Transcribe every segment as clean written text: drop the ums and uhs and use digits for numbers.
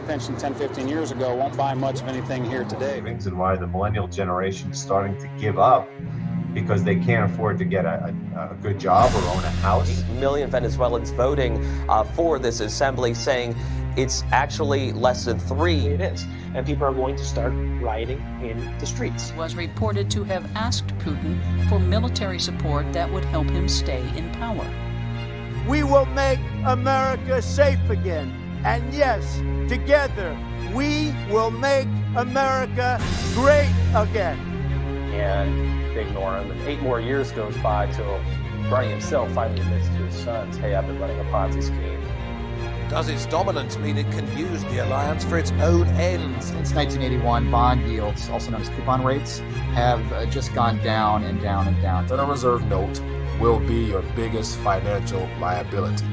a pension 10, 15 years ago won't buy much of anything here today. And why the millennial generation is starting to give up because they can't afford to get a good job or own a house. 8 million Venezuelans voting for this assembly, saying it's actually less than 3. It is. And people are going to start rioting in the streets. Was reported to have asked Putin for military support that would help him stay in power. We will make America safe again. And yes, together, we will make America great again. And they ignore him. And 8 more years goes by till Bernie himself finally admits to his sons, hey, I've been running a Ponzi scheme. Does its dominance mean it can use the alliance for its own ends? Since 1981, bond yields, also known as coupon rates, have just gone down and down and down. The Federal Reserve note will be your biggest financial liability.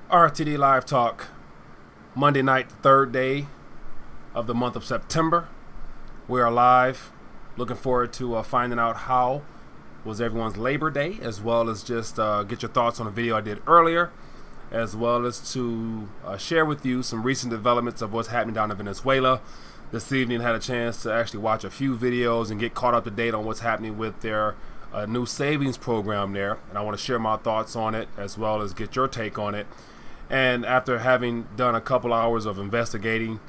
RTD Live Talk, Monday night, third day of the month of September. We are live. Looking forward to finding out how was everyone's Labor Day, as well as just get your thoughts on the video I did earlier, as well as to share with you some recent developments of what's happening down in Venezuela. This evening had a chance to actually watch a few videos and get caught up to date on what's happening with their new savings program there, and I want to share my thoughts on it as well as get your take on it. And after having done a couple hours of investigating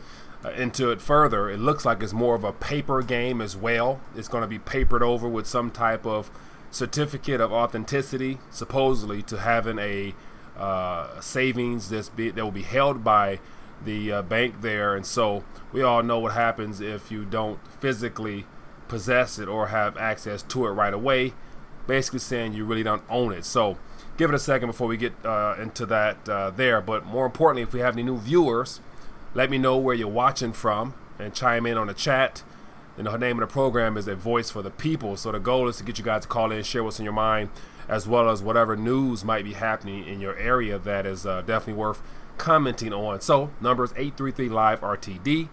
into it further, it looks like it's more of a paper game as well. It's going to be papered over with some type of certificate of authenticity, supposedly to having a savings that will be held by the bank there. And so we all know what happens if you don't physically possess it or have access to it right away, basically saying you really don't own it. So give it a second before we get into that there. But more importantly, if we have any new viewers, let me know where you're watching from and chime in on the chat. And the name of the program is A Voice for the People. So the goal is to get you guys to call in, share what's on your mind, as well as whatever news might be happening in your area that is definitely worth commenting on. So number is 833-LIVE-RTD.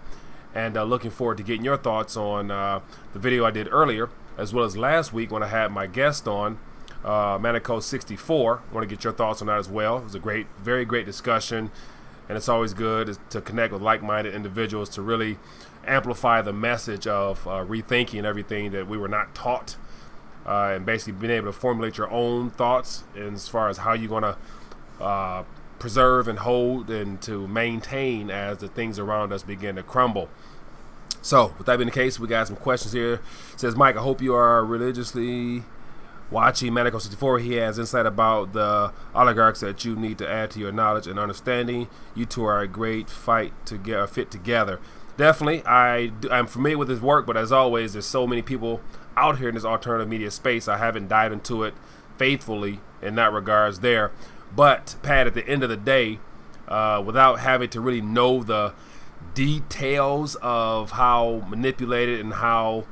And looking forward to getting your thoughts on the video I did earlier, as well as last week when I had my guest on, Manico64. I want to get your thoughts on that as well. It was a great, very great discussion. And it's always good to connect with like-minded individuals to really amplify the message of rethinking everything that we were not taught, and basically being able to formulate your own thoughts as far as how you're going to preserve and hold and to maintain as the things around us begin to crumble. So with that being the case, we got some questions here. It says, Mike, I hope you are religiously watching Manico64. He has insight about the oligarchs that you need to add to your knowledge and understanding. You two are a great fit together. Definitely, I'm familiar with his work, but as always, there's so many people out here in this alternative media space. I haven't dived into it faithfully in that regards there. But Pat, at the end of the day, without having to really know the details of how manipulated and how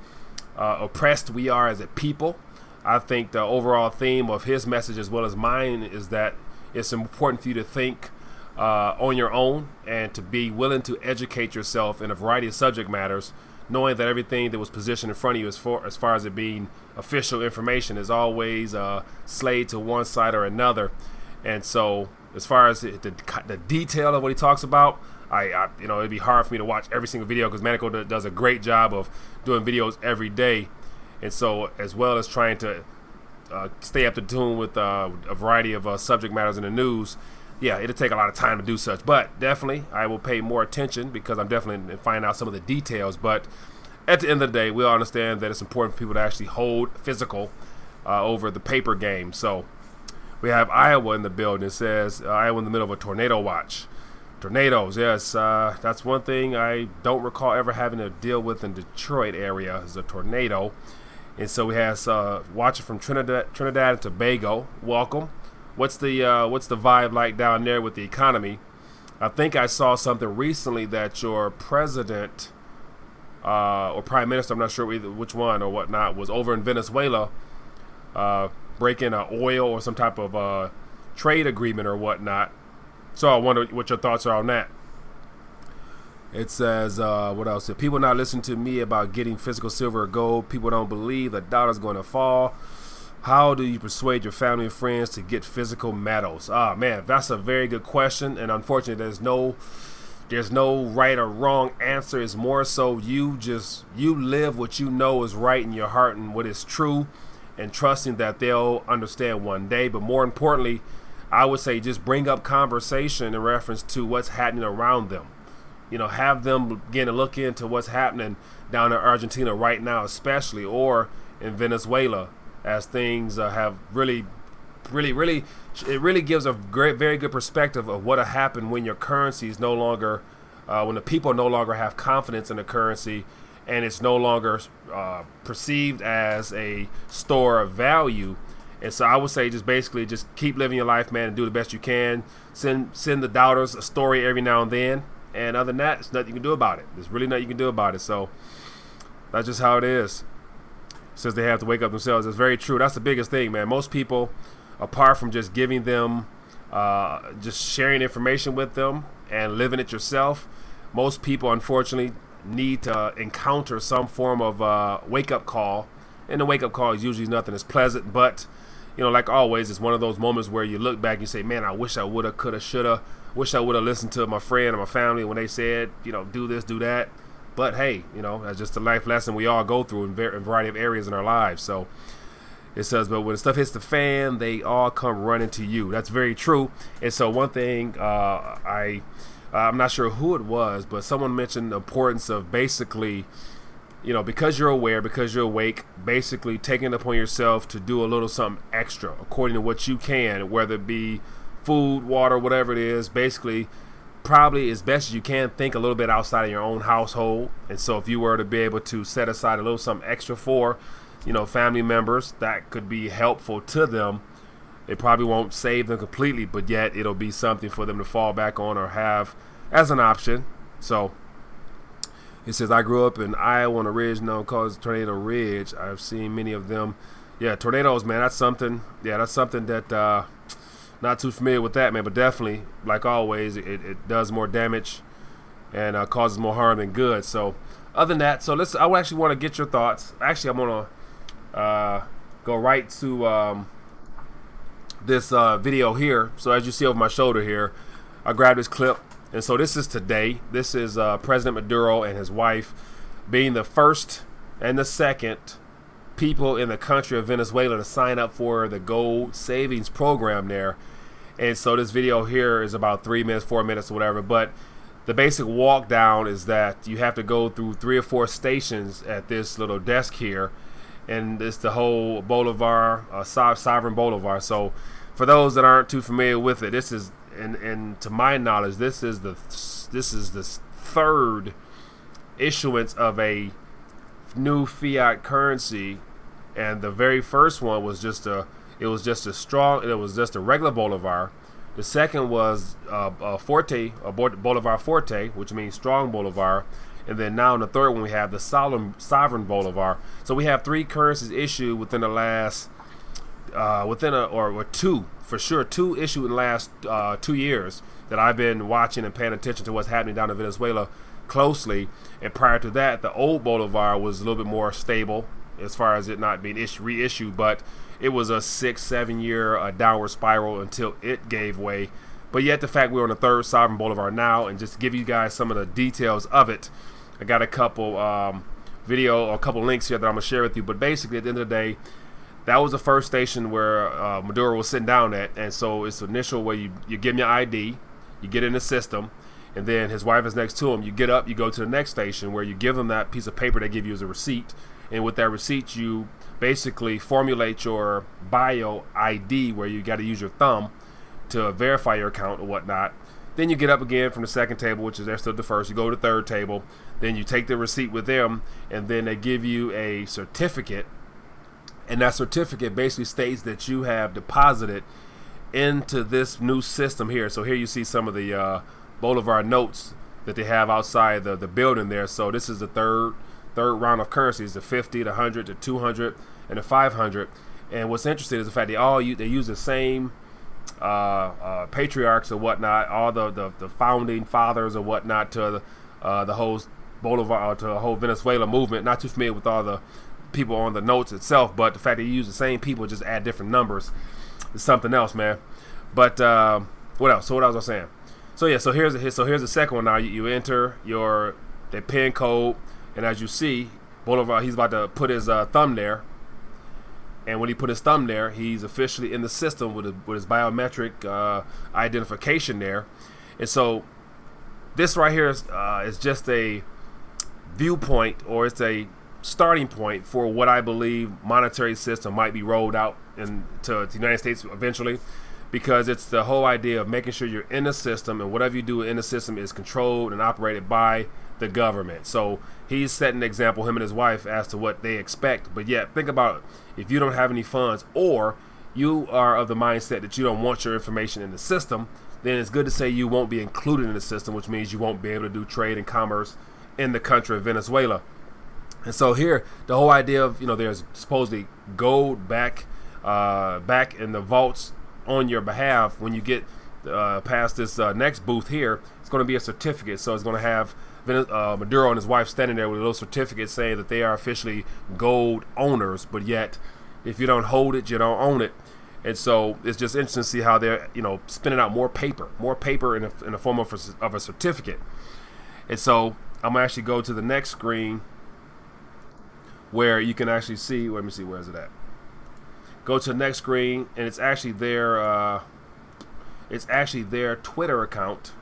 oppressed we are as a people, I think the overall theme of his message as well as mine is that it's important for you to think on your own and to be willing to educate yourself in a variety of subject matters, knowing that everything that was positioned in front of you as far as it being official information is always slayed to one side or another. And so as far as the detail of what he talks about, it'd be hard for me to watch every single video because Manico does a great job of doing videos every day. And so, as well as trying to stay up to tune with a variety of subject matters in the news, yeah, it'll take a lot of time to do such. But definitely, I will pay more attention because I'm definitely finding out some of the details. But at the end of the day, we all understand that it's important for people to actually hold physical over the paper game. So we have Iowa in the building. It says Iowa in the middle of a tornado watch. Tornadoes, yes, that's one thing I don't recall ever having to deal with in Detroit area is a tornado. And so we have watching from Trinidad and Tobago. Welcome. What's the vibe like down there with the economy? I think I saw something recently that your president or prime minister, I'm not sure either which one or whatnot, was over in Venezuela breaking oil or some type of trade agreement or whatnot. So I wonder what your thoughts are on that. It says, what else? If people not listen to me about getting physical silver or gold, people don't believe the dollar's going to fall. How do you persuade your family and friends to get physical metals? Ah, man, that's a very good question. And unfortunately, there's no right or wrong answer. It's more so you live what you know is right in your heart and what is true, and trusting that they'll understand one day. But more importantly, I would say just bring up conversation in reference to what's happening around them. Have them begin to look into what's happening down in Argentina right now, especially, or in Venezuela, as things have really gives a very good perspective of what'll happen when your currency is no longer, when the people no longer have confidence in the currency, and it's no longer perceived as a store of value. And so I would say just keep living your life, man, and do the best you can. Send the doubters a story every now and then. And other than that, there's nothing you can do about it. There's really nothing you can do about it. So that's just how it is. Says they have to wake up themselves. It's very true. That's the biggest thing, man. Most people, apart from just giving them, just sharing information with them and living it yourself, most people, unfortunately, need to encounter some form of wake-up call. And the wake-up call is usually nothing as pleasant, but like always, it's one of those moments where you look back and you say, man, I wish I woulda, coulda, shoulda. Wish I would have listened to my friend or my family when they said, do this, do that. But hey, that's just a life lesson we all go through in a variety of areas in our lives. So it says, but when stuff hits the fan, they all come running to you. That's very true. And so one thing, I'm not sure who it was, but someone mentioned the importance of basically, because you're aware, because you're awake, basically taking it upon yourself to do a little something extra according to what you can, whether it be food, water, whatever it is. Basically, probably as best as you can, think a little bit outside of your own household. And so if you were to be able to set aside a little something extra for, family members, that could be helpful to them. It probably won't save them completely, but yet it'll be something for them to fall back on or have as an option. So it says, I grew up in Iowa on a ridge known called Tornado Ridge. I've seen many of them. Yeah, tornadoes, man, that's something. Yeah, that's something that not too familiar with that, man, but definitely, like always, it does more damage and causes more harm than good. So other than that, I would actually want to get your thoughts. Actually, I'm going to go right to this video here. So as you see over my shoulder here, I grabbed this clip. And so this is today. This is President Maduro and his wife being the first and the second people in the country of Venezuela to sign up for the gold savings program there. And so this video here is about 3 minutes, 4 minutes or whatever, but the basic walk down is that you have to go through 3 or 4 stations at this little desk here, and it's the whole Bolivar, sovereign Bolivar. So for those that aren't too familiar with it, this is, and to my knowledge, this is the third issuance of a new fiat currency. And the very first one was just a regular Bolivar. The second was a Bolivar Forte, which means strong Bolivar. And then now in the third one, we have the sovereign Bolivar. So we have 3 currencies issued within the last, two issued in the last 2 years that I've been watching and paying attention to what's happening down in Venezuela closely. And prior to that, the old Bolivar was a little bit more stable as far as it not being reissued, but it was a 6-7 year downward spiral until it gave way. But yet the fact we're on the third sovereign Bolivar now, and just to give you guys some of the details of it, I got a couple a couple links here that I'm gonna share with you. But basically, at the end of the day, that was the first station where Maduro was sitting down at. And so it's initial where you give him your ID, you get in the system, and then his wife is next to him. You get up, you go to the next station where you give them that piece of paper they give you as a receipt. And with that receipt, you basically formulate your bio ID, where you got to use your thumb to verify your account or whatnot. Then you get up again from the second table, which is they're still the first. You go to the third table. Then you take the receipt with them, and then they give you a certificate. And that certificate basically states that you have deposited into this new system here. So here you see some of the Bolivar notes that they have outside the building there. So this is the third round of currencies, the 50, the 100, the 200, and the 500. And what's interesting is the fact they use the same patriarchs or whatnot, all the founding fathers or whatnot to the whole Bolivar, to the whole Venezuela movement. Not too familiar with all the people on the notes itself, but the fact that you use the same people, just add different numbers, is something else, man. But what else? So what else was I saying? So yeah, so here's the second one now. You enter the PIN code, and as you see, Bolivar, he's about to put his thumb there. And when he put his thumb there, he's officially in the system with his biometric identification there. And so this right here is just a viewpoint, or it's a starting point for what I believe monetary system might be rolled out to the United States eventually, because it's the whole idea of making sure you're in the system, and whatever you do in the system is controlled and operated by the government. So he's setting an example, him and his wife, as to what they expect. But yet, think about it. If you don't have any funds, or you are of the mindset that you don't want your information in the system, then it's good to say you won't be included in the system, which means you won't be able to do trade and commerce in the country of Venezuela. And so here, the whole idea of, there's supposedly gold back in the vaults on your behalf. When you get past this next booth here, it's going to be a certificate. So it's going to have Maduro and his wife standing there with a little certificate saying that they are officially gold owners. But yet, if you don't hold it, you don't own it. And so it's just interesting to see how they're, spinning out more paper in the form of a certificate. And so I'm gonna actually go to the next screen where you can actually see. Let me see, where is it at? Go to the next screen, and it's actually their Twitter account.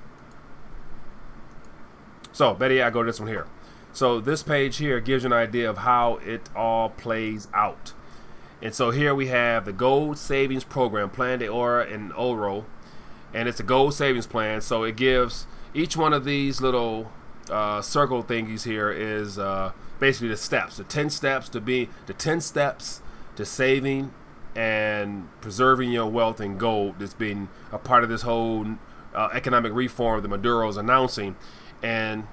So better yet, I go to this one here. So this page here gives you an idea of how it all plays out. And so here we have the Gold Savings Program, Plan de Oro and Oro, and it's a gold savings plan. So it gives each one of these little circle thingies here is basically the steps, the 10 steps to saving and preserving your wealth in gold. That's been a part of this whole economic reform that Maduro is announcing. And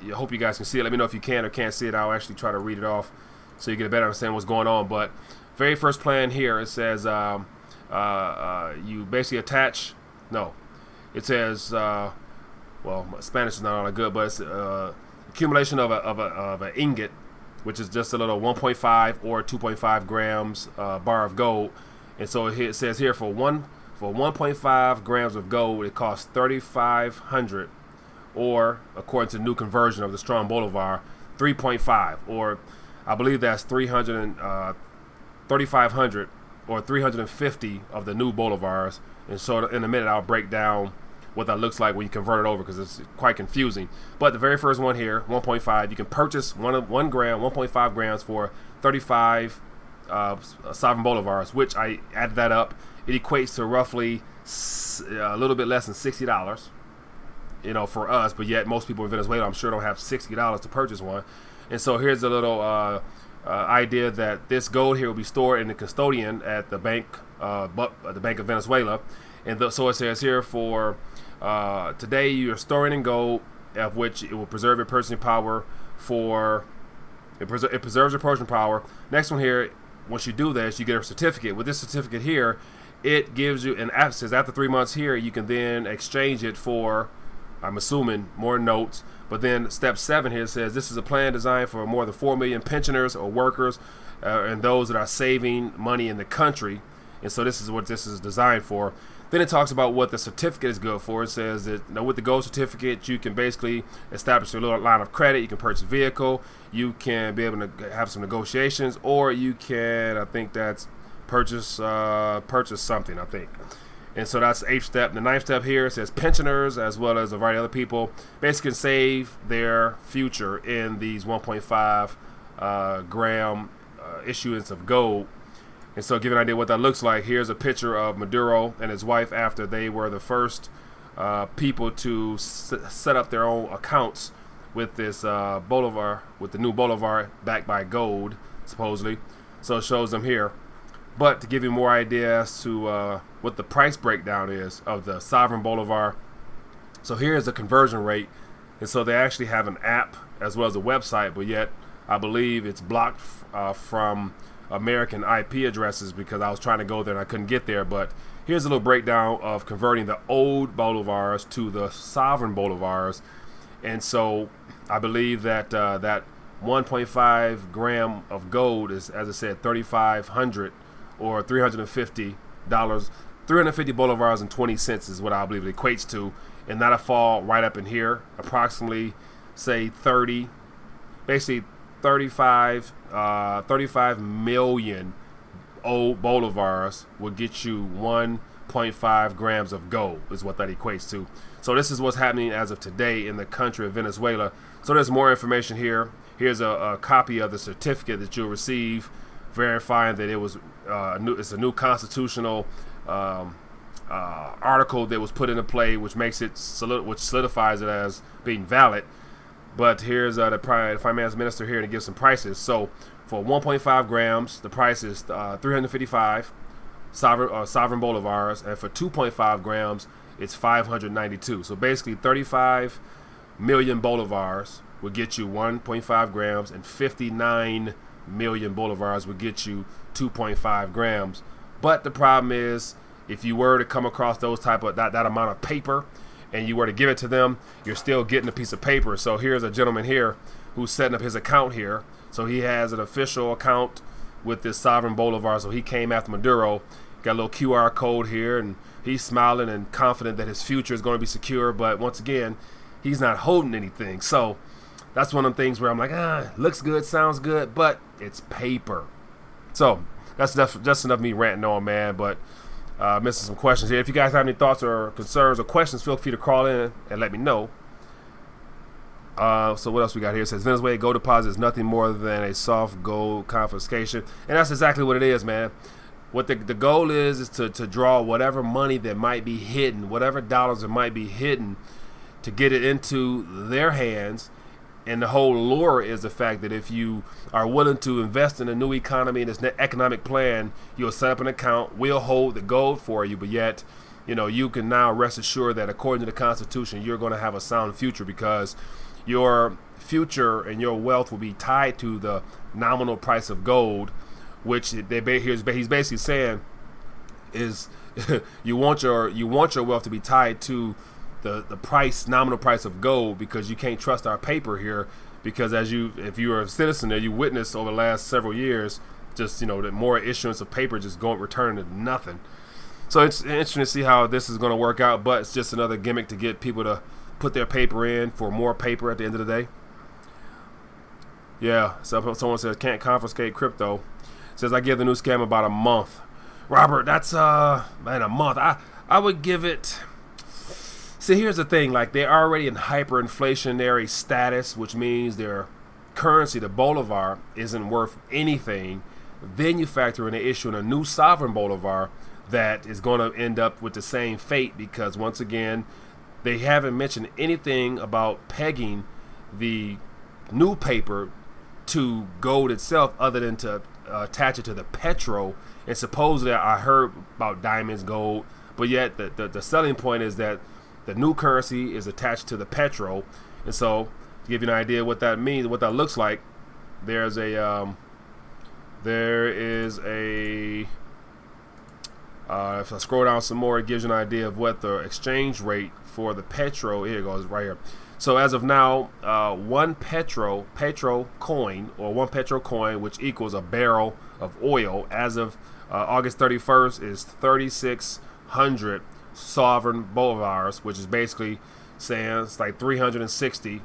I hope you guys can see it. Let me know if you can or can't see it. I'll actually try to read it off so you get a better understanding what's going on. But very first plan here, it says you basically attach. No, it says well, my Spanish is not all that good, but it's accumulation of an ingot, which is just a little 1.5 or 2.5 grams bar of gold. And so it says here for 1.5 grams of gold, it costs $3,500, or according to the new conversion of the strong Bolivar, 3.5, or I believe that's 3,500 or 350 of the new Bolivars. And so in a minute I'll break down what that looks like when you convert it over, because it's quite confusing. But the very first one here, 1.5, you can purchase 1.5 grams for 35 sovereign Bolivars, which I added that up. It equates to roughly a little bit less than $60, for us. But yet most people in Venezuela, I'm sure, don't have $60 to purchase one. And so here's a little idea that this gold here will be stored in the custodian at the Bank of Venezuela. And so it says here, for today you are storing in gold, of which it will preserve your purchasing power it preserves your purchasing power. Next one here, once you do this, you get a certificate. With this certificate here, it gives you an access. After 3 months here, you can then exchange it for, I'm assuming, more notes. But then step 7 here says this is a plan designed for more than 4 million pensioners or workers and those that are saving money in the country. And so this is what this is designed for. Then it talks about what the certificate is good for. It says that with the gold certificate, you can basically establish a little line of credit. You can purchase a vehicle. You can be able to have some negotiations, or you can, I think that's purchase something, I think. And so that's the 8th step. The 9th step here says pensioners, as well as a variety of other people, basically can save their future in these 1.5 gram issuance of gold. And so, give you an idea what that looks like, here's a picture of Maduro and his wife after they were the first people to set up their own accounts with this Bolivar, with the new Bolivar backed by gold, supposedly. So it shows them here. But to give you more idea as to what the price breakdown is of the sovereign Bolivar, so here's the conversion rate. And so they actually have an app as well as a website, but yet I believe it's blocked from American IP addresses, because I was trying to go there and I couldn't get there. But here's a little breakdown of converting the old Bolivars to the sovereign Bolivars. And so I believe that that 1.5 gram of gold is, as I said, $3,500 or $350. 350 bolivars and 20 cents is what I believe it equates to, and that'll fall right up in here, approximately, say 35 million old bolivars will get you 1.5 grams of gold is what that equates to. So this is what's happening as of today in the country of Venezuela. So there's more information here. Here's a copy of the certificate that you'll receive verifying that it was it's a new constitutional article that was put into play, which makes it which solidifies it as being valid. But here's the finance minister here to give some prices. So for 1.5 grams, the price is 355 sovereign bolivars, and for 2.5 grams, it's 592. So basically, 35 million bolivars will get you 1.5 grams, and 59 million bolivars will get you 2.5 grams. But the problem is, if you were to come across those type of that amount of paper, and you were to give it to them, you're still getting a piece of paper. So here's a gentleman here who's setting up his account here. So he has an official account with this sovereign bolivar. So he came after Maduro, got a little QR code here, and he's smiling and confident that his future is going to be secure. But once again, he's not holding anything. So that's one of the things where I'm like, looks good, sounds good, but it's paper. So that's just enough of me ranting on, man. But missing some questions here. If you guys have any thoughts or concerns or questions, feel free to call in and let me know. So what else we got here? It says Venezuela gold deposit is nothing more than a soft gold confiscation, and that's exactly what it is, man. What the goal is to draw whatever money that might be hidden, whatever dollars that might be hidden, to get it into their hands. And the whole lure is the fact that if you are willing to invest in a new economy and this economic plan, you'll set up an account, we'll hold the gold for you, but yet, you can now rest assured that according to the Constitution, you're going to have a sound future, because your future and your wealth will be tied to the nominal price of gold, which he's basically saying is you want your wealth to be tied to the nominal price of gold, because you can't trust our paper here, because if you are a citizen there, you witnessed over the last several years just the more issuance of paper just returning to nothing. So it's interesting to see how this is going to work out, but it's just another gimmick to get people to put their paper in for more paper at the end of the day. Yeah, so someone says can't confiscate crypto. Says I give the new scam about a month. Robert, that's a month. I would give it. See, here's the thing, like they're already in hyperinflationary status, which means their currency, the bolivar, isn't worth anything. Then you factor in the issue in a new sovereign bolivar that is going to end up with the same fate, because once again, they haven't mentioned anything about pegging the new paper to gold itself other than to attach it to the petro. And supposedly I heard about diamonds, gold, but yet the selling point is that the new currency is attached to the petro. And so to give you an idea what that means, what that looks like, there is a if I scroll down some more, it gives you an idea of what the exchange rate for the petro, here it goes right here. So as of now, one petro coin, which equals a barrel of oil, as of August 31st is 3,600 sovereign bolivars, which is basically saying it's like 360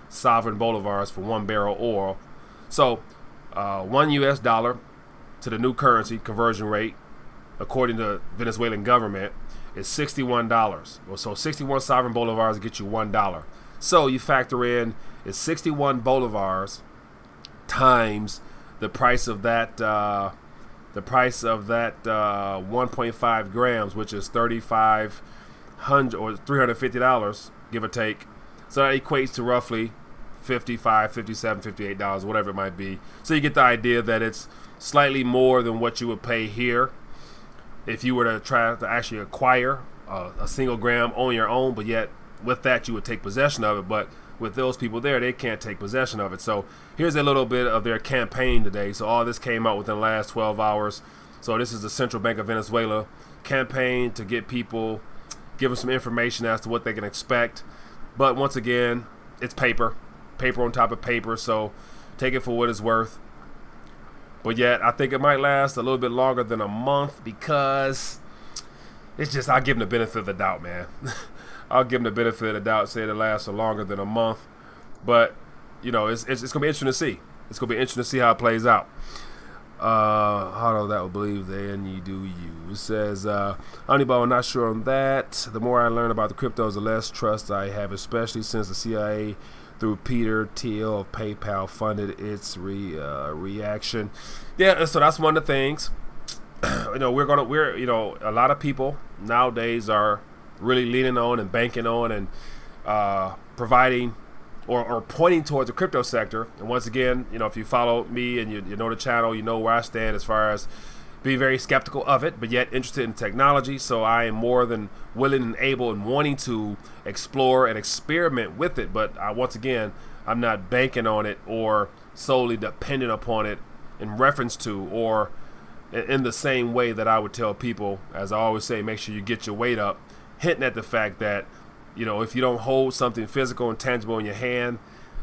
sovereign bolivars for one barrel oil. So $1 US to the new currency conversion rate, according to the Venezuelan government, is $61. So 61 sovereign bolivars get you $1. So you factor in is 61 bolivars times the price of that 1.5 grams, which is $3,500 or $350, give or take. So that equates to roughly $55, $57, $58, whatever it might be. So you get the idea that it's slightly more than what you would pay here if you were to try to actually acquire a single gram on your own, but yet with that you would take possession of it. But with those people there, they can't take possession of it. So here's a little bit of their campaign today. So all this came out within the last 12 hours. So this is the Central Bank of Venezuela campaign to get people, give them some information as to what they can expect. But once again, it's paper. paper on top of paper, so take it for what it's worth. But yet, I think it might last a little bit longer than a month because it's just, I'll give them the benefit of the doubt, man. I'll give them the benefit of the doubt, say it lasts longer than a month. But, you know, it's going to be interesting to see. It's going to be interesting to see how it plays out. How do that will believe then you do you. It says, Honeyball, not sure on that. The more I learn about the cryptos, the less trust I have, especially since the CIA through Peter Thiel of PayPal funded its reaction. Yeah, so that's one of the things. You know, a lot of people nowadays are really leaning on and banking on and providing or pointing towards the crypto sector. And once again, you know, if you follow me and you know the channel, you know where I stand as far as being very skeptical of it, but yet interested in technology. So I am more than willing and able and wanting to explore and experiment with it. But once again, I'm not banking on it or solely dependent upon it in reference to or in the same way that I would tell people, as I always say, make sure you get your weight up, hinting at the fact that, you know, if you don't hold something physical and tangible in your hand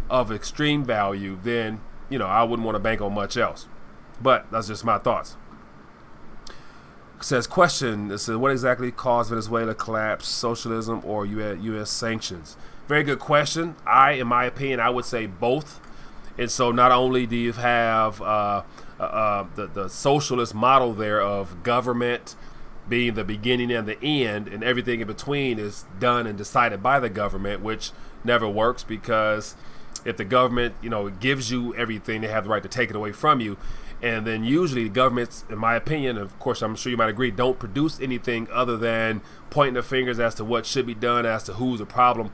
of extreme value, then, you know, I wouldn't want to bank on much else. But that's just my thoughts. It says, question, it says, what exactly caused Venezuela collapse, socialism or U.S. sanctions? Very good question. In my opinion, I would say both. And so not only do you have the socialist model there of government being the beginning and the end, and everything in between is done and decided by the government, which never works, because if the government, you know, gives you everything, they have the right to take it away from you. And then usually the governments, in my opinion, and of course I'm sure you might agree, don't produce anything other than pointing the fingers as to what should be done, as to who the problem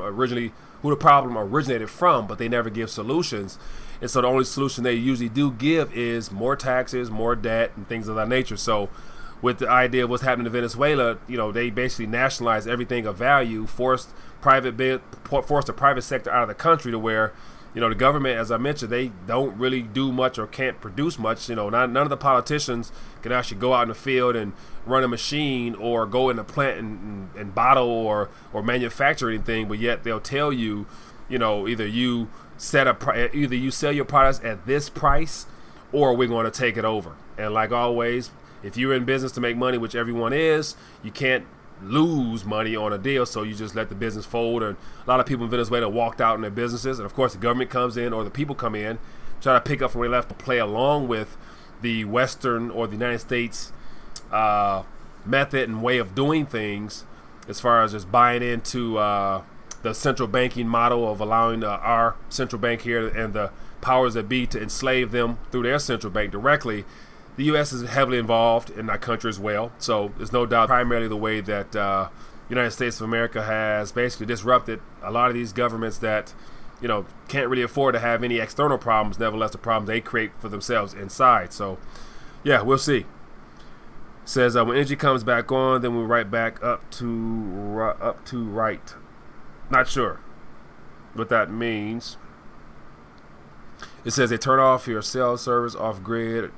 originated from, but they never give solutions. And so the only solution they usually do give is more taxes, more debt, and things of that nature. So with the idea of what's happening in Venezuela, you know, they basically nationalized everything of value, forced the private sector out of the country, to where, you know, the government, as I mentioned, they don't really do much or can't produce much. You know, none of the politicians can actually go out in the field and run a machine or go in a plant and bottle or manufacture anything, but yet they'll tell you, you know, either you sell your products at this price or we're going to take it over. And like always, if you're in business to make money, which everyone is, you can't lose money on a deal, so you just let the business fold. And a lot of people in Venezuela walked out in their businesses, and of course the government comes in or the people come in, try to pick up from where they left, to play along with the Western or the United States method and way of doing things, as far as just buying into the central banking model of allowing our central bank here and the powers that be to enslave them through their central bank directly. The U.S. is heavily involved in our country as well, so there's no doubt primarily the way that United States of America has basically disrupted a lot of these governments that, you know, can't really afford to have any external problems, nevertheless the problems they create for themselves inside. So, yeah, we'll see. It says, when energy comes back on, then we'll right back up to right. Not sure what that means. It says they turn off your cell service off grid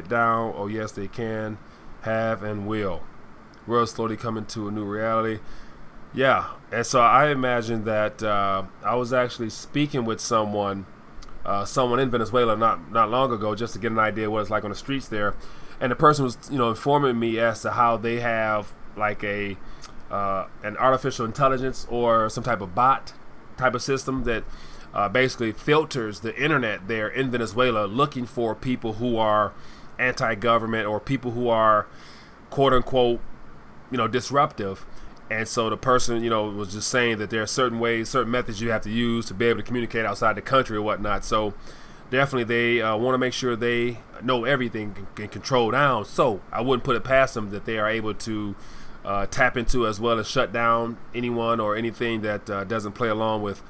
down. Oh yes, they can, have, and will. World slowly coming to a new reality. Yeah, and so I imagine that I was actually speaking with someone in Venezuela not long ago, just to get an idea what it's like on the streets there, and the person was, you know, informing me as to how they have like an artificial intelligence or some type of bot type of system that basically filters the internet there in Venezuela, looking for people who are anti-government or people who are quote unquote, you know, disruptive. And so the person, you know, was just saying that there are certain ways, certain methods you have to use to be able to communicate outside the country or whatnot. So definitely they want to make sure they know everything and control down. So I wouldn't put it past them that they are able to tap into, as well as shut down anyone or anything that doesn't play along with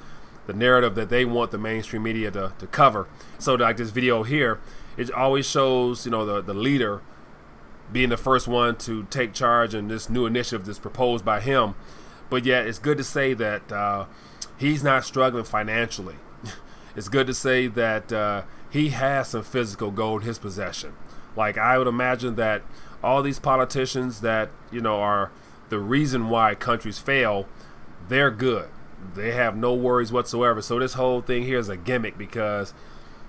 the narrative that they want the mainstream media to cover. So like this video here, it always shows, you know, the leader being the first one to take charge in this new initiative that's proposed by him. But yet it's good to say that he's not struggling financially. It's good to say that he has some physical gold in his possession. Like, I would imagine that all these politicians that, you know, are the reason why countries fail, they're good. they have no worries whatsoever. So this whole thing here is a gimmick because,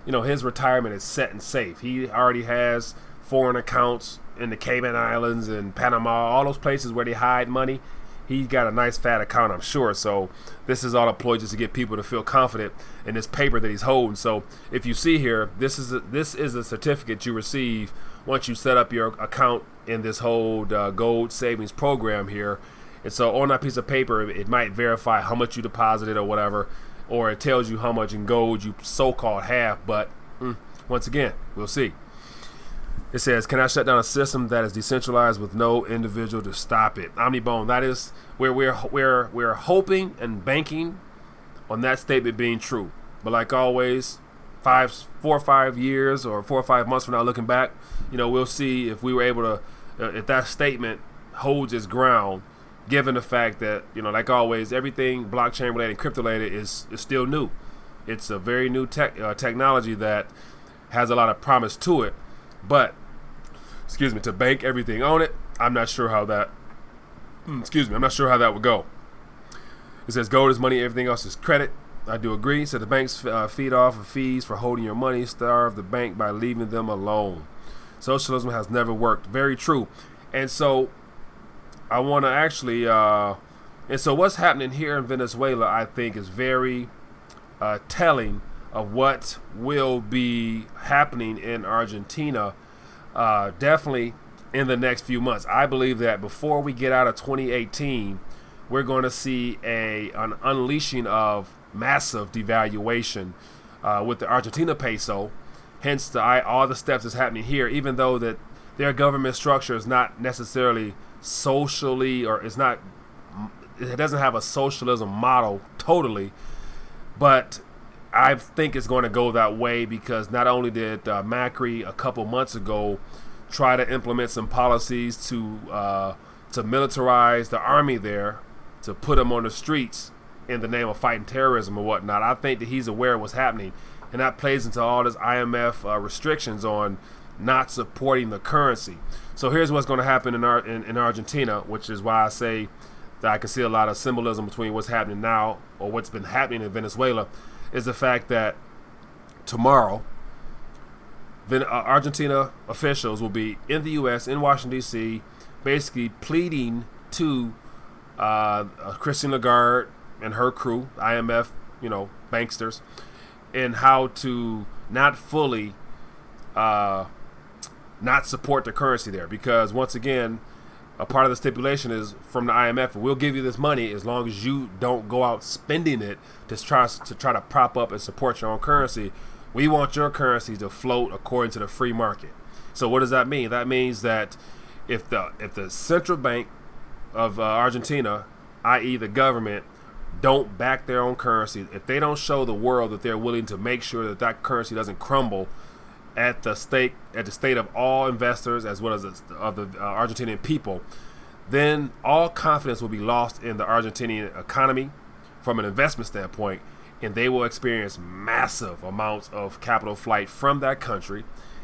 you know, his retirement is set and safe. He already has foreign accounts in the Cayman Islands and Panama, all those places where they hide money. He's got a nice fat account, I'm sure. So this is all a ploy just to get people to feel confident in this paper that he's holding. So if you see here, this is a certificate you receive once you set up your account in this whole gold savings program here. And so on that piece of paper, it might verify how much you deposited or whatever, or it tells you how much in gold you so-called have. But once again, we'll see. It says, can I shut down a system that is decentralized with no individual to stop it? Omnibone, that is where we're hoping and banking on that statement being true. But like always, 4 or 5 years or 4 or 5 months from now, looking back, you know, we'll see if we were able to, if that statement holds its ground, given the fact that, you know, like always, everything blockchain related, crypto related is still new. It's a very new technology that has a lot of promise to it. But, to bank everything on it, I'm not sure how that, I'm not sure how that would go. It says gold is money, everything else is credit. I do agree. So the banks feed off of fees for holding your money, starve the bank by leaving them alone. Socialism has never worked. Very true. And so I want to actually, and so what's happening here in Venezuela, I think, is very telling of what will be happening in Argentina, definitely in the next few months. I believe that before we get out of 2018, we're going to see an unleashing of massive devaluation with the Argentina peso. Hence, all the steps that's happening here, even though that their government structure is not necessarily socially, or it doesn't have a socialism model totally, but I think it's going to go that way because not only did Macri a couple months ago try to implement some policies to militarize the army there, to put them on the streets in the name of fighting terrorism or whatnot. I think that he's aware of what's happening, and that plays into all this IMF restrictions on not supporting the currency. So here's what's going to happen in Argentina, which is why I say that I can see a lot of symbolism between what's happening now or what's been happening in Venezuela, is the fact that tomorrow Argentina officials will be in the U.S., in Washington, D.C., basically pleading to Christine Lagarde and her crew, IMF, banksters, and how to not fully not support the currency there. Because once again, a part of the stipulation is from the IMF, we'll give you this money as long as you don't go out spending it to try to prop up and support your own currency. We want your currency to float according to the free market. So what does that mean? That means that if the central bank of Argentina, i.e. the government, don't back their own currency, if they don't show the world that they're willing to make sure that that currency doesn't crumble at the state of all investors as well as of the Argentinian people, then all confidence will be lost in the Argentinian economy from an investment standpoint, and they will experience massive amounts of capital flight from that country.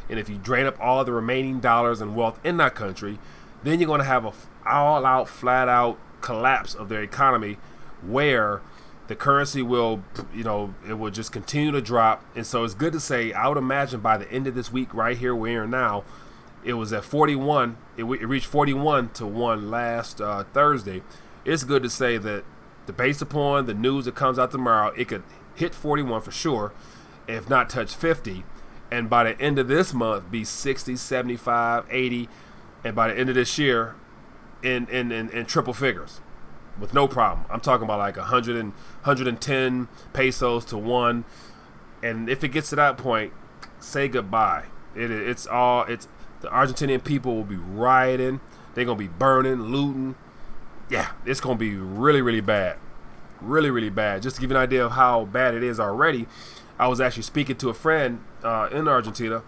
And if you drain up all the remaining dollars and wealth in that country, then you're going to have a all-out, flat-out collapse of their economy, where the currency will, it will just continue to drop. And so it's good to say, I would imagine by the end of this week right here we're in now, it was at 41. It reached 41 to 1 last Thursday. It's good to say that based upon the news that comes out tomorrow, it could hit 41 for sure, if not touch 50. And by the end of this month, be 60, 75, 80. And by the end of this year, in triple figures. With no problem. I'm talking about like 110 pesos to 1. And if it gets to that point, say goodbye. It's the Argentinian people will be rioting. They're going to be burning, looting. Yeah, it's going to be really, really bad. Really, really bad. Just to give you an idea of how bad it is already, I was actually speaking to a friend in Argentina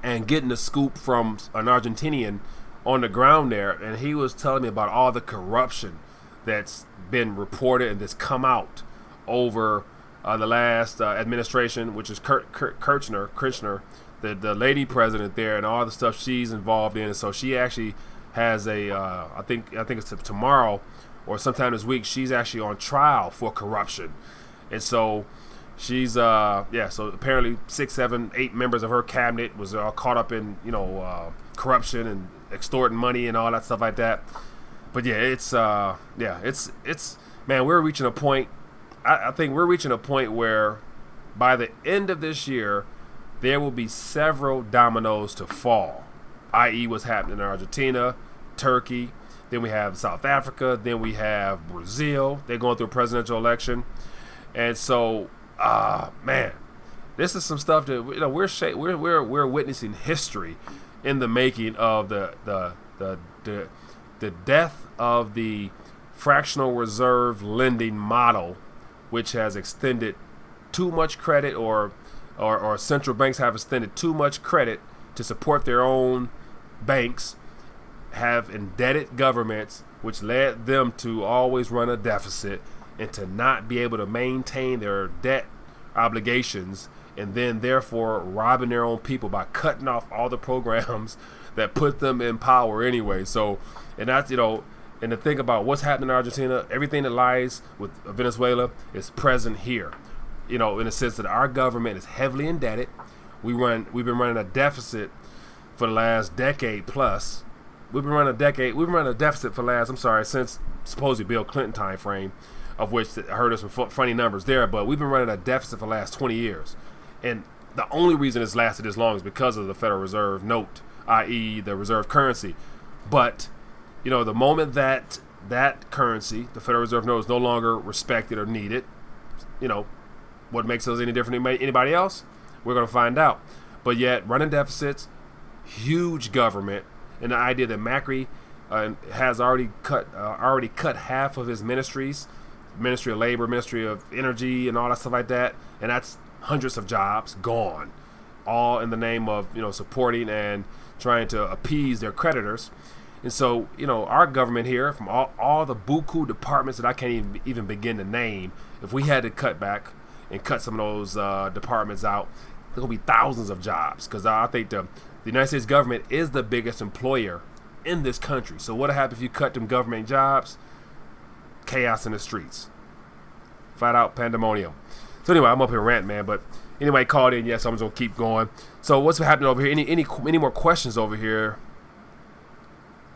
and getting the scoop from an Argentinian on the ground there. And he was telling me about all the corruption that's been reported and that's come out over the last administration, which is Kirchner, the lady president there, and all the stuff she's involved in. And so she actually has I think it's tomorrow, or sometime this week, she's actually on trial for corruption. And so she's, so apparently 6, 7, 8 members of her cabinet was caught up in, corruption and extorting money and all that stuff like that. But yeah, it's man, we're reaching a point. I think we're reaching a point where by the end of this year, there will be several dominoes to fall, i.e. what's happening in Argentina, Turkey, then we have South Africa, then we have Brazil. They're going through a presidential election. And so, man, this is some stuff that we're witnessing history in the making of the death of the fractional reserve lending model, which has extended too much credit, or central banks have extended too much credit to support their own banks, have indebted governments, which led them to always run a deficit and to not be able to maintain their debt obligations, and then therefore robbing their own people by cutting off all the programs that put them in power anyway. So, and that's, and to think about what's happening in Argentina, everything that lies with Venezuela is present here. In the sense that our government is heavily indebted. We've been running a deficit for the last decade plus. We've been running a deficit for the last, since supposedly Bill Clinton time frame, of which I heard us some funny numbers there, but we've been running a deficit for the last 20 years. And the only reason it's lasted this long is because of the Federal Reserve note, i.e. the reserve currency. But, the moment that currency, the Federal Reserve note, is no longer respected or needed, what makes us any different than anybody else? We're going to find out. But yet, running deficits, huge government, and the idea that Macri has already cut half of his ministries, Ministry of Labor, Ministry of Energy, and all that stuff like that, and that's hundreds of jobs gone, all in the name of supporting and trying to appease their creditors. And so our government here, from all the buku departments that I can't even begin to name, if we had to cut back and cut some of those departments out, there will be thousands of jobs, because I think the United States government is the biggest employer in this country. So what would happen if you cut them government jobs? Chaos in the streets. Flat out pandemonium. So anyway, I'm up here ranting, man. But anyway, called in. Yes, I'm just going to keep going. So what's happening over here? Any more questions over here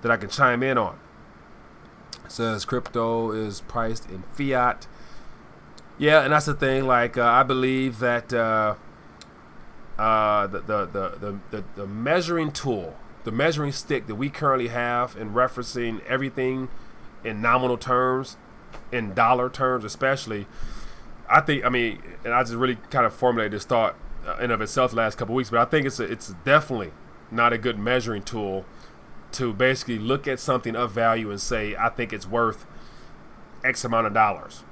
that I can chime in on? It says crypto is priced in fiat. Yeah, and that's the thing. Like I believe that the measuring tool, the measuring stick that we currently have in referencing everything in nominal terms, in dollar terms especially, and I just really kind of formulated this thought in of itself the last couple of weeks, but I think it's definitely not a good measuring tool to basically look at something of value and say, I think it's worth X amount of dollars.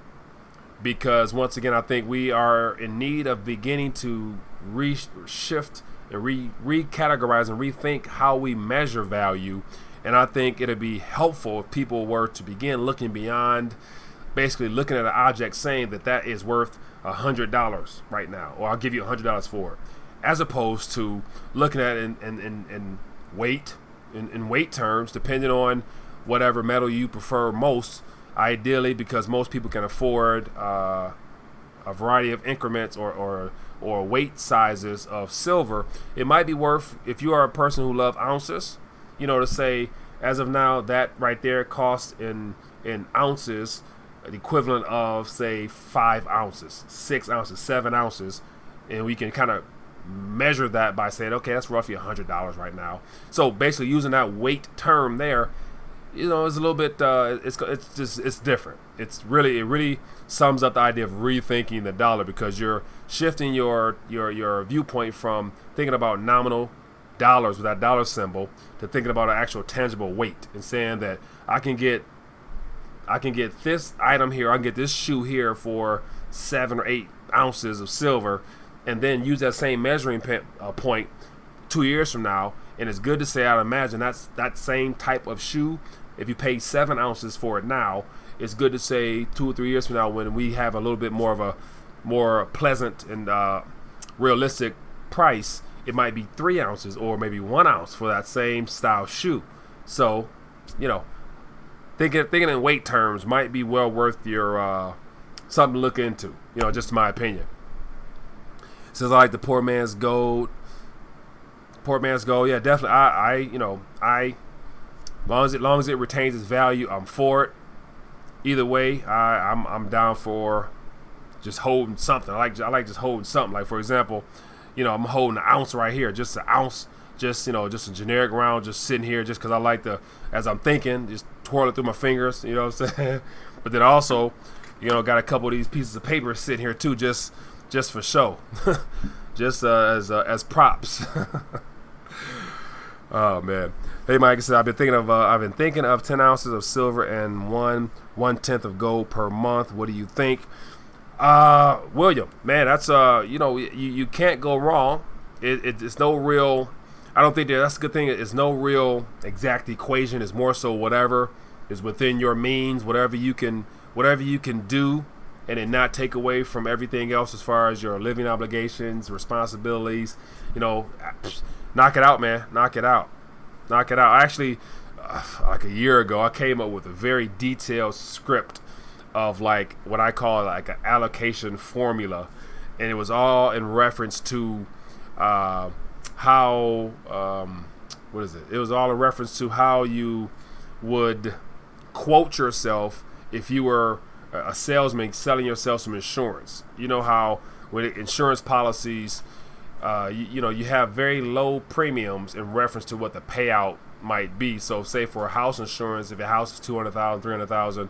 Because once again, I think we are in need of beginning to reshift and recategorize and rethink how we measure value. And I think it'd be helpful if people were to begin looking beyond basically looking at an object saying that is worth $100 right now, or I'll give you $100 for it, as opposed to looking at it in weight, in weight terms, depending on whatever metal you prefer most. Ideally, because most people can afford a variety of increments or weight sizes of silver, it might be worth, if you are a person who loves ounces, to say, as of now, that right there costs in ounces the equivalent of, say, 5 ounces, 6 ounces, 7 ounces, and we can kind of measure that by saying, okay, that's roughly $100 right now. So basically, using that weight term there, it's a little bit, it's different. It really sums up the idea of rethinking the dollar, because you're shifting your viewpoint from thinking about nominal dollars with that dollar symbol to thinking about an actual tangible weight, and saying that I can get this item here, I can get this shoe here for 7 or 8 ounces of silver, and then use that same measuring point 2 years from now. And it's good to say, I'd imagine that's that same type of shoe, if you pay 7 ounces for it now, it's good to say 2 or 3 years from now, when we have a little bit more of a more pleasant and realistic price, it might be 3 ounces or maybe 1 ounce for that same style shoe. So, thinking in weight terms might be well worth your something to look into. Just my opinion. Says I like the poor man's gold. Poor man's gold, yeah, definitely. I long as it retains its value, I'm for it. Either way, I'm down for just holding something. I like just holding something. Like, for example, I'm holding an ounce right here, just an ounce, just a generic round, just sitting here, just because I like as I'm thinking, just twirl it through my fingers. You know what I'm saying? But then also, got a couple of these pieces of paper sitting here too, just for show, just as props. Oh man. Hey Mike, said I've been thinking of 10 ounces of silver and 1/10 of gold per month. What do you think? William, man, that's you can't go wrong. It's no real, I don't think that's a good thing. It's no real exact equation. It's more so whatever is within your means, whatever you can do, and it not take away from everything else as far as your living obligations, responsibilities. Knock it out, man. Knock it out. Actually, like a year ago, I came up with a very detailed script of like what I call like an allocation formula, and it was all in reference to how what is it? It was all in reference to how you would quote yourself if you were a salesman selling yourself some insurance. You know how with insurance policies, you have very low premiums in reference to what the payout might be. So say for a house insurance, if your house is $200,000, $300,000,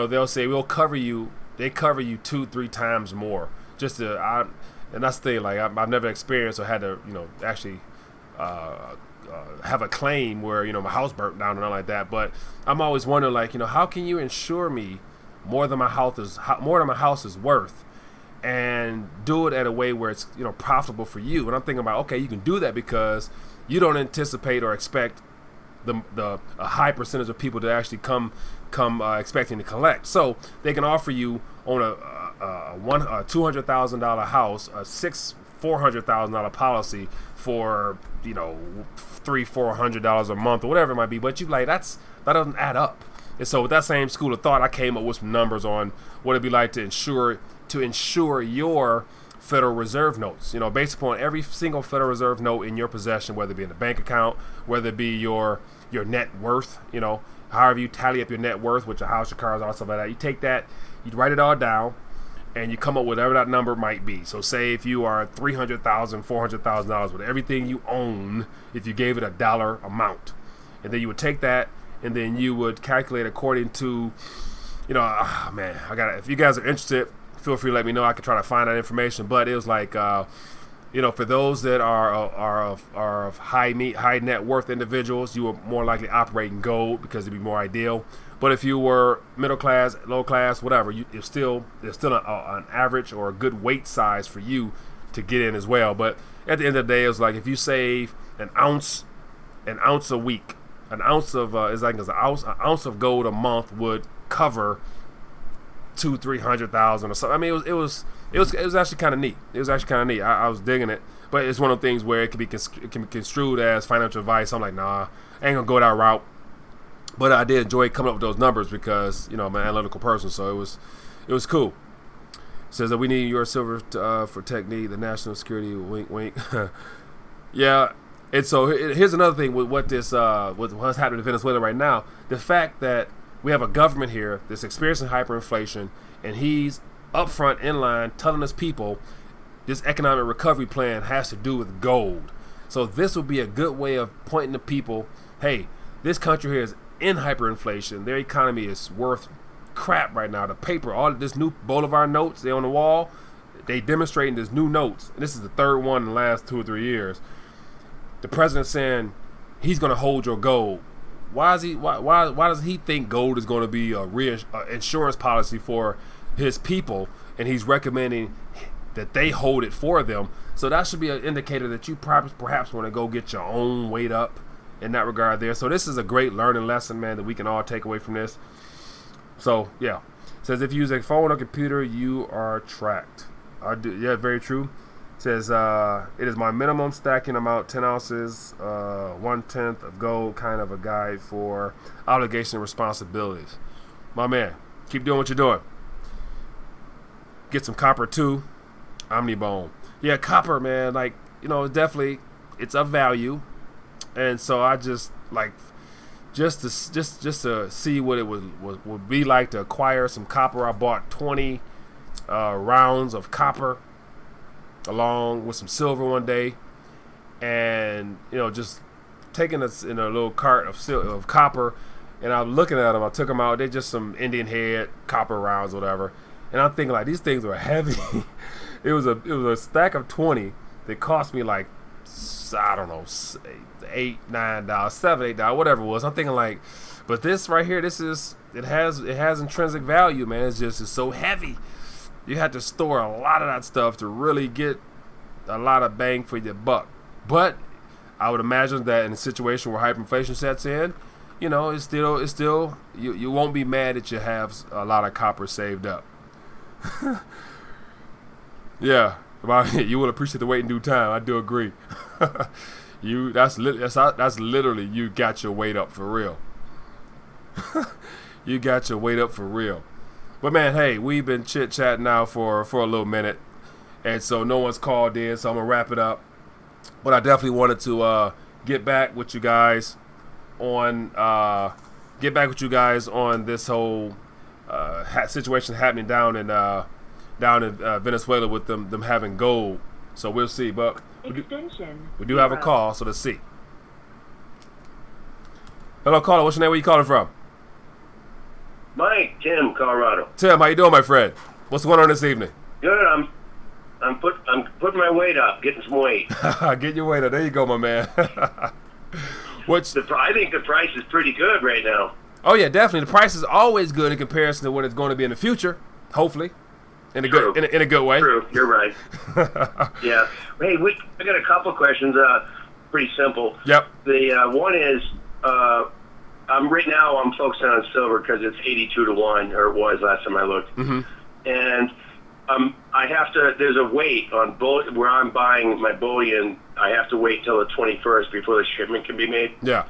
they'll say we'll cover you. They cover you 2-3 times more. And that's the thing. Like I've never experienced or had to actually have a claim where my house burnt down and all like that. But I'm always wondering like how can you insure me more than my house is worth, and do it at a way where it's profitable for you. And I'm thinking about, okay, you can do that because you don't anticipate or expect a high percentage of people to actually come expecting to collect. So they can offer you on a $200,000 house a $400,000 policy for $300-400 a month or whatever it might be. But you like that doesn't add up. And so with that same school of thought, I came up with some numbers on what it'd be like to insure your Federal Reserve notes. Based upon every single Federal Reserve note in your possession, whether it be in a bank account, whether it be your net worth, however you tally up your net worth, with your house, your cars, all stuff like that. You take that, you write it all down, and you come up with whatever that number might be. So say if you are $300,000, $400,000 with everything you own, if you gave it a dollar amount, and then you would take that, and then you would calculate according to, if you guys are interested, feel free to let me know. I can try to find that information. But it was like, for those that are of high net worth individuals, you will more likely operate in gold because it'd be more ideal. But if you were middle class, low class, whatever, there's still an average or a good weight size for you to get in as well. But at the end of the day, it was like if you save an ounce a week, an ounce of an ounce of gold a month would cover 200,000-300,000 or something. I mean, it was actually kind of neat. It was actually kind of neat. I was digging it, but it's one of the things where it can be construed as financial advice. I'm like, nah, I ain't gonna go that route. But I did enjoy coming up with those numbers because I'm an analytical person, so it was cool. It says that we need your silver for technique, the national security. Wink, wink. Yeah. And so here's another thing with what's happening in Venezuela right now. The fact that we have a government here that's experiencing hyperinflation, and he's up front in line telling us people this economic recovery plan has to do with gold. So this would be a good way of pointing to people, hey, this country here is in hyperinflation. Their economy is worth crap right now. The paper, all of this new Bolivar notes, they're on the wall. They demonstrating this new notes. And this is the third one in the last 2 or 3 years. The president saying he's going to hold your gold. Why does he think gold is going to be a insurance policy for his people, and he's recommending that they hold it for them? So that should be an indicator that you perhaps want to go get your own weight up in that regard there. So this is a great learning lesson, man, that we can all take away from this. So yeah, it says if you use a phone or computer, you are tracked. I do, yeah, very true. Says, it is my minimum stacking amount, 10 ounces, 1/10 of gold, kind of a guide for obligation and responsibilities. My man, keep doing what you're doing. Get some copper too. Omnibone. Yeah, copper, man, like, definitely it's of value. And so I just like just to see what it would be like to acquire some copper. I bought 20 rounds of copper along with some silver one day, and just taking this in a little cart of copper, and I'm looking at them. I took them out. They're just some Indian head copper rounds, whatever. And I'm thinking like these things were heavy. It was a stack of 20 that cost me like, I don't know, $8, $9, $7, $8, whatever it was. I'm thinking like, but this right here, it has intrinsic value, man. It's so heavy. You had to store a lot of that stuff to really get a lot of bang for your buck. But I would imagine that in a situation where hyperinflation sets in, it's still you won't be mad that you have a lot of copper saved up. Yeah, you will appreciate the wait in due time. I do agree. That's literally you got your weight up for real. You got your weight up for real. But man, hey, we've been chit-chatting now for a little minute, and so no one's called in, so I'm gonna wrap it up. But I definitely wanted to get back with you guys on this whole situation happening down in Venezuela with them having gold. So we'll see. But we do have a call, so let's see. Hello, caller. What's your name? Where you calling from? Mike, Tim, Colorado. Tim, how you doing, my friend? What's going on this evening? Good. I'm putting my weight up, getting some weight. Get your weight up. There you go, my man. I think the price is pretty good right now. Oh yeah, definitely. The price is always good in comparison to what it's going to be in the future. Hopefully, in a good way. True, you're right. Yeah. Hey, I got a couple of questions. Pretty simple. Yep. The one is. I'm focusing on silver because it's 82-1, or it was last time I looked. Mm-hmm. And there's a wait on where I'm buying my bullion. I have to wait till the 21st before the shipment can be made. Yeah.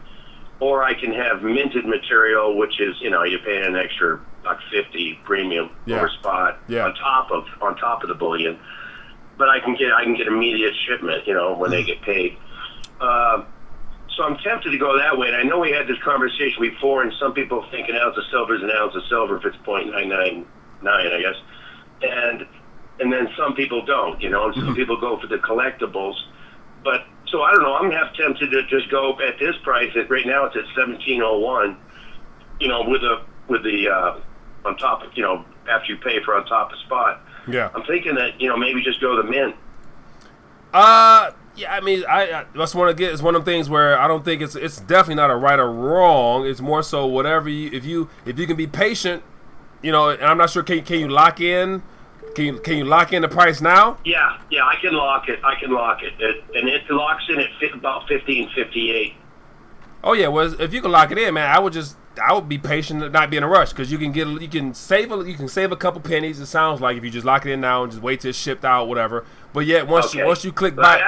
Or I can have minted material, which is, you pay an extra $1.50 premium over spot on top of the bullion. But I can get immediate shipment, when they get paid. So I'm tempted to go that way. And I know we had this conversation before, and some people think an ounce of silver is an ounce of silver if it's 0.999, I guess. And then some people don't, and some people go for the collectibles. But so I don't know. I'm half tempted to just go at this price. Right now it's at 17.01. With the on top of after you pay for on top of spot. Yeah. I'm thinking that maybe just go the mint. Yeah, I mean, I just want to get. It's one of them things where I don't think it's definitely not a right or wrong. It's more so whatever if you can be patient, and I'm not sure. Can you lock in? Can you lock in the price now? Yeah, I can lock it. And it locks in at about 15.58. Oh yeah, well if you can lock it in, man, I would be patient and not be in a rush because you can save a couple pennies. It sounds like if you just lock it in now and just wait till it's shipped out, whatever. But yet once you click buy,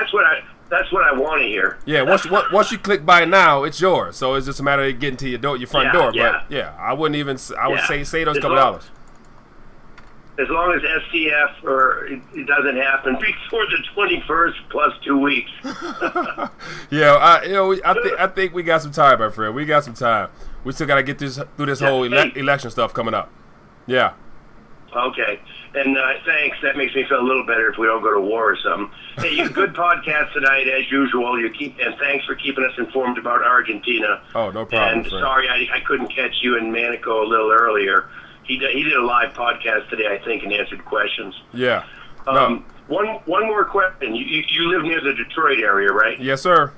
that's what I want to hear. Yeah, once you click buy now, it's yours. So it's just a matter of getting to your front door. Yeah. But yeah, I wouldn't even. I would say those couple dollars. As long as STF or it doesn't happen before the 21st plus 2 weeks. Yeah, I think we got some time, my friend. We got some time. We still got to get through this whole election stuff coming up. Yeah. Okay. And thanks. That makes me feel a little better if we don't go to war or something. Hey, you good podcast tonight as usual. And thanks for keeping us informed about Argentina. Oh, no problem. And sorry I couldn't catch you in Manico a little earlier. He did a live podcast today, I think, and answered questions. Yeah. No. One more question. You live near the Detroit area, right? Yes, sir.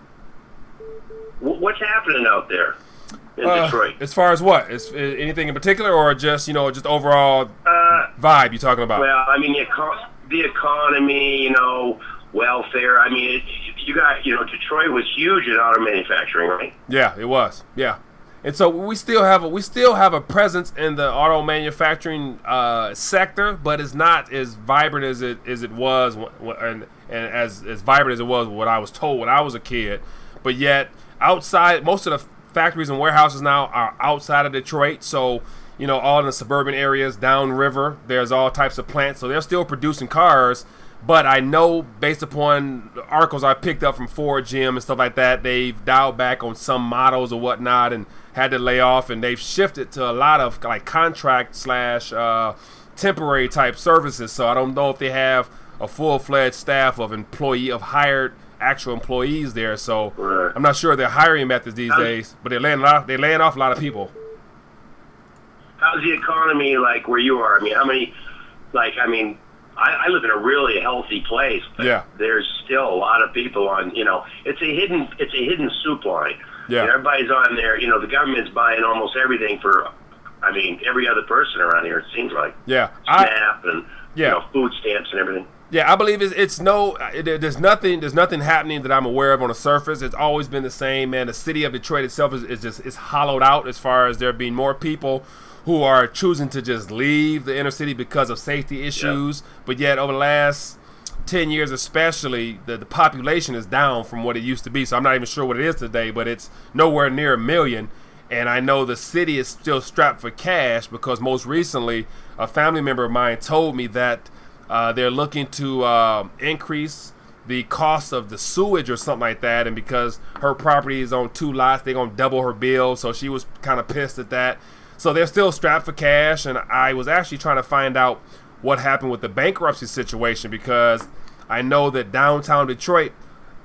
What's happening out there in Detroit? As far as what? Is anything in particular, or just overall vibe you talking about? Well, I mean the economy, welfare. I mean, Detroit was huge in auto manufacturing, right? Yeah, it was. Yeah. And so we still have a presence in the auto manufacturing sector, but it's not as vibrant as it was and as vibrant as it was what I was told when I was a kid. But yet, outside, most of the factories and warehouses now are outside of Detroit. So, you know, all in the suburban areas, downriver, there's all types of plants. So they're still producing cars. But I know, based upon the articles I picked up from Ford, GM, and stuff like that, they've dialed back on some models or whatnot and had to lay off. And they've shifted to a lot of like contract / temporary type services. So I don't know if they have a full-fledged staff of hired actual employees there. So I'm not sure their hiring methods these days. But they're laying off a lot of people. How's the economy like where you are? I mean, how many? I live in a really healthy place, but there's still a lot of people on, you know, it's a hidden soup line. Yeah. And everybody's on there, you know, the government's buying almost everything for, I mean, every other person around here, it seems like. Yeah. SNAP and, you know, food stamps and everything. Yeah, I believe there's nothing happening that I'm aware of on the surface. It's always been the same, man. The city of Detroit itself is hollowed out as far as there being more people who are choosing to just leave the inner city because of safety issues. But yet over the last 10 years especially, the population is down from what it used to be. So I'm not even sure what it is today, but it's nowhere near 1 million. And I know the city is still strapped for cash because most recently a family member of mine told me that they're looking to increase the cost of the sewage or something like that. And because her property is on 2 lots, they're going to double her bill. So she was kind of pissed at that. So they're still strapped for cash, and I was actually trying to find out what happened with the bankruptcy situation because I know that downtown Detroit,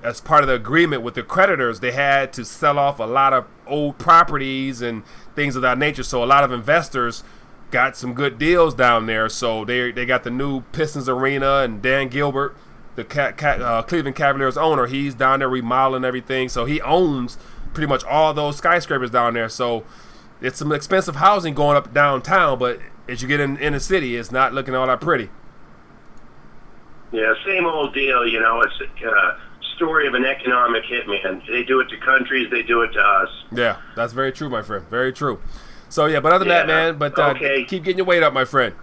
as part of the agreement with the creditors, they had to sell off a lot of old properties and things of that nature. So a lot of investors got some good deals down there. So they got the new Pistons Arena, and Dan Gilbert, the Cleveland Cavaliers owner, he's down there remodeling everything. So he owns pretty much all those skyscrapers down there. So it's some expensive housing going up downtown, but as you get in the city, it's not looking all that pretty. Yeah, same old deal, you know. It's a story of an economic hitman. They do it to countries, they do it to us. Yeah, that's very true, my friend. Very true. So, yeah, but other than that, man, keep getting your weight up, my friend.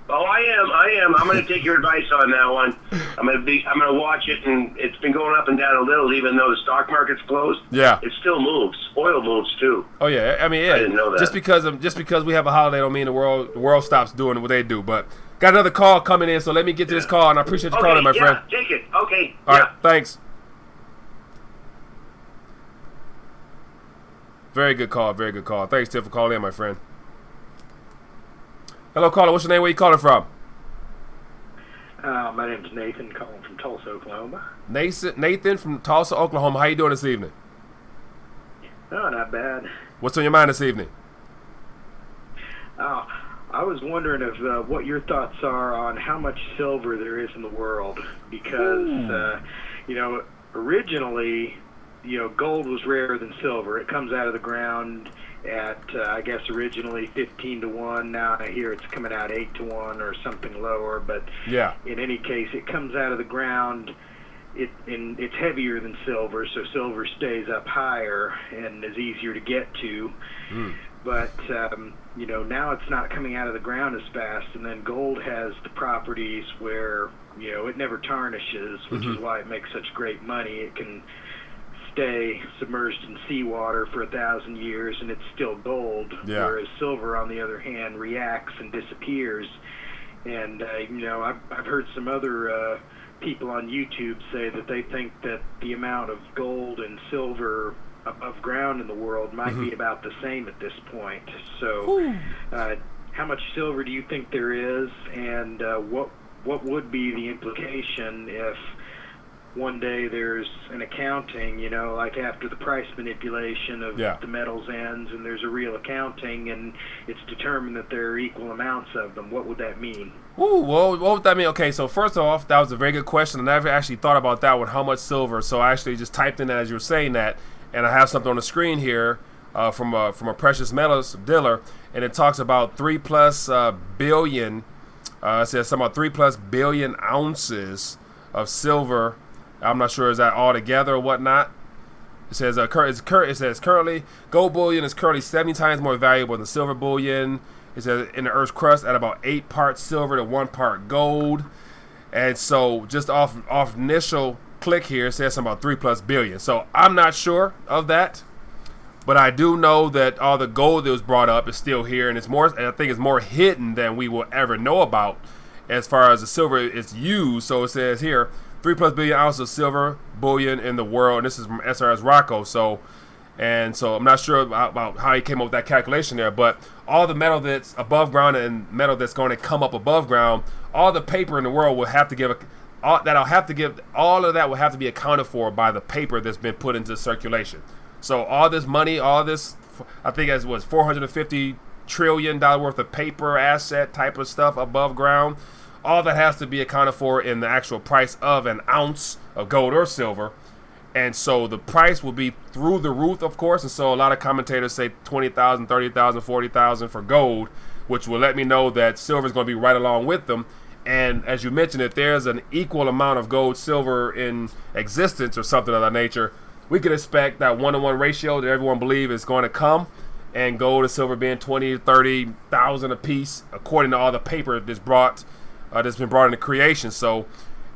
Oh, I am. I'm going to take your advice on that one. I'm going to watch it, and it's been going up and down a little, even though the stock market's closed. Yeah, it still moves. Oil moves too. Oh yeah, I mean, yeah. I didn't know that. Just because we have a holiday, don't mean the world stops doing what they do. But got another call coming in, so let me get to this call, and I appreciate you calling, my friend. Take it. Okay. All right, thanks. Very good call. Very good call. Thanks, Tim, for calling in, my friend. Hello, caller. What's your name? Where you calling from? My name's Nathan, calling from Tulsa, Oklahoma. Nathan from Tulsa, Oklahoma. How you doing this evening? Oh, not bad. What's on your mind this evening? I was wondering of what your thoughts are on how much silver there is in the world, because you know, originally, you know, gold was rarer than silver. It comes out of the ground at I guess originally 15 to 1. Now I hear it's coming out 8 to 1 or something lower. But yeah, in any case, it comes out of the ground. It's heavier than silver, so silver stays up higher and is easier to get to. But you know, now it's not coming out of the ground as fast. And then gold has the properties where, you know, it never tarnishes, which is why it makes such great money. It can stay submerged in seawater for 1,000 years and it's still gold, whereas silver, on the other hand, reacts and disappears. And you know, I've heard some other people on YouTube say that they think that the amount of gold and silver above ground in the world might be about the same at this point. So how much silver do you think there is, and what would be the implication if one day there's an accounting, you know, like after the price manipulation of the metals ends, and there's a real accounting and it's determined that there are equal amounts of them? What would that mean? Ooh, well, what would that mean? Okay, so first off, that was a very good question. I never actually thought about that one, how much silver. So I actually just typed in that as you were saying that, and I have something on the screen here from a precious metals dealer, and it talks about 3+ billion. It says something about 3+ billion ounces of silver. I'm not sure is that all together or whatnot. It says currently gold bullion is currently 70 times more valuable than silver bullion. It says in the Earth's crust at about 8 parts silver to 1 part gold. And so just off initial click here, it says something about $3+ billion. So I'm not sure of that, but I do know that all the gold that was brought up is still here, and I think it's more hidden than we will ever know about as far as the silver is used. So it says here, 3+ billion ounces of silver bullion in the world, and this is from SRS Rocco. So I'm not sure about how he came up with that calculation there, but all the metal that's above ground and metal that's going to come up above ground, all the paper in the world will have to give all of that will have to be accounted for by the paper that's been put into circulation. So all this money, all this, I think it was $450 trillion worth of paper asset type of stuff above ground, all that has to be accounted for in the actual price of an ounce of gold or silver. And so the price will be through the roof, of course. And so a lot of commentators say 20,000, 30,000, 40,000 for gold, which will let me know that silver is going to be right along with them. And as you mentioned, if there's an equal amount of gold, silver in existence or something of that nature, we could expect that 1-to-1 ratio that everyone believes is going to come, and gold and silver being 20 to 30,000 a piece, according to all the paper that's been brought into creation. So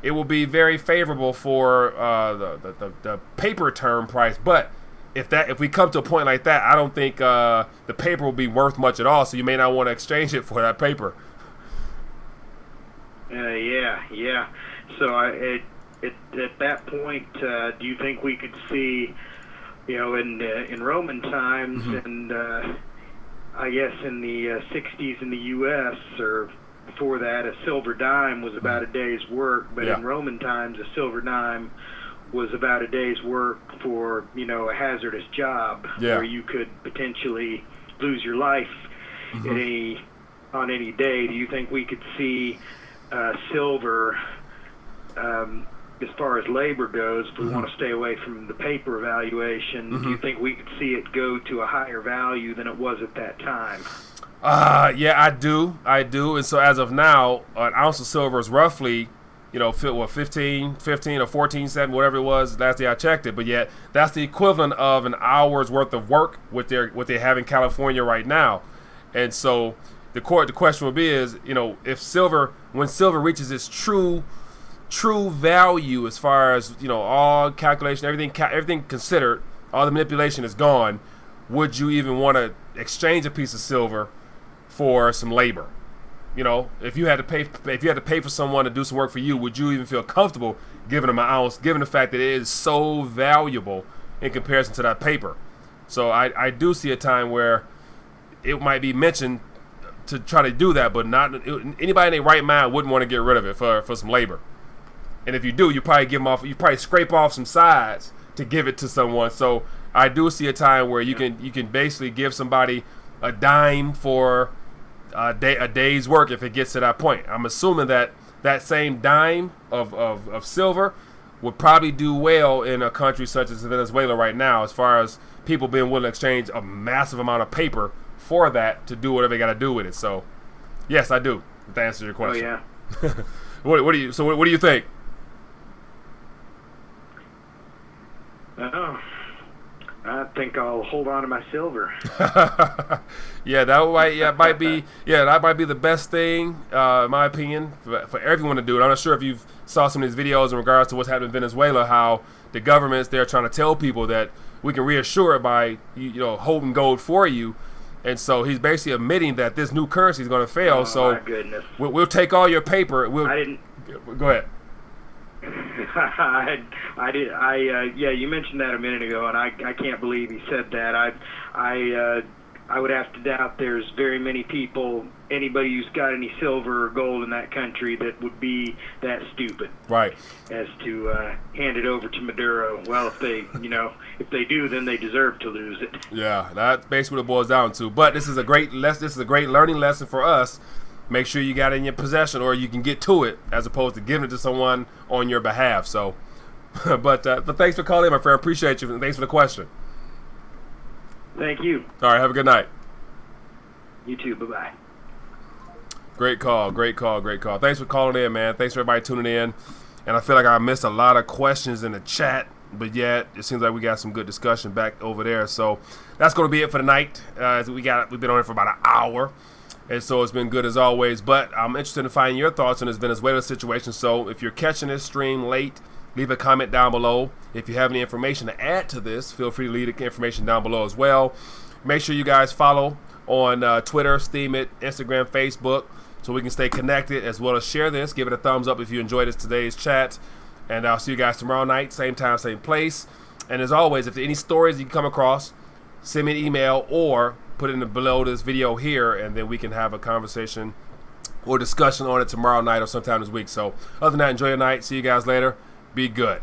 it will be very favorable for the paper term price. But if we come to a point like that, I don't think the paper will be worth much at all. So you may not want to exchange it for that paper. Yeah. So at that point, do you think we could see, in Roman times, and I guess in the 60s in the U.S. or before that, a silver dime was about a day's work, but in Roman times, a silver dime was about a day's work for, a hazardous job where you could potentially lose your life on any day. Do you think we could see silver, as far as labor goes, if we want to stay away from the paper valuation, do you think we could see it go to a higher value than it was at that time? Yeah, I do. And so as of now, an ounce of silver is roughly, 15 or 14 cents, whatever it was last day I checked it. But yet that's the equivalent of an hour's worth of work what they have in California right now. And so the question will be is, when silver reaches its true value as far as, all calculation, everything considered, all the manipulation is gone, would you even want to exchange a piece of silver for some labor? If you had to pay for someone to do some work for you, would you even feel comfortable giving them an ounce, given the fact that it is so valuable in comparison to that paper? So I do see a time where it might be mentioned to try to do that, but not anybody in their right mind wouldn't want to get rid of it for some labor. And if you do, you probably scrape off some sides to give it to someone. So I do see a time where you can basically give somebody a dime for a day's work if it gets to that point. I'm assuming that same dime of silver would probably do well in a country such as Venezuela right now, as far as people being willing to exchange a massive amount of paper for that to do whatever they got to do with it. So yes, I do. If that answers your question. Oh yeah. What do you think? I think I'll hold on to my silver. that might be the best thing, in my opinion, for everyone to do it. I'm not sure if you saw some of these videos in regards to what's happening in Venezuela, how the governments, they're trying to tell people that we can reassure it by holding gold for you. And so he's basically admitting that this new currency is going to fail. Oh, my goodness. We'll take all your paper. I didn't. Go ahead. You mentioned that a minute ago, and I can't believe he said that. I would have to doubt there's very many people, anybody who's got any silver or gold in that country, that would be that stupid, right, as to hand it over to Maduro. Well, if they do, then they deserve to lose it. Yeah, that's basically what it boils down to. But this is a great learning lesson for us. Make sure you got it in your possession, or you can get to it, as opposed to giving it to someone on your behalf. So, but thanks for calling, my friend. Appreciate you, and thanks for the question. Thank you. All right, have a good night. You too. Bye-bye. Great call. Thanks for calling in, man. Thanks for everybody tuning in. And I feel like I missed a lot of questions in the chat, but yet it seems like we got some good discussion back over there. So that's going to be it for tonight. We've been on here for about an hour. And so it's been good as always. But I'm interested in finding your thoughts on this Venezuela situation. So if you're catching this stream late, leave a comment down below. If you have any information to add to this, feel free to leave the information down below as well. Make sure you guys follow on Twitter, Steam it, Instagram, Facebook, so we can stay connected, as well as share this. Give it a thumbs up if you enjoyed today's chat. And I'll see you guys tomorrow night, same time, same place. And as always, if there are any stories you come across, send me an email or put it below this video here, and then we can have a conversation or discussion on it tomorrow night or sometime this week. So other than that, enjoy your night. See you guys later. Be good.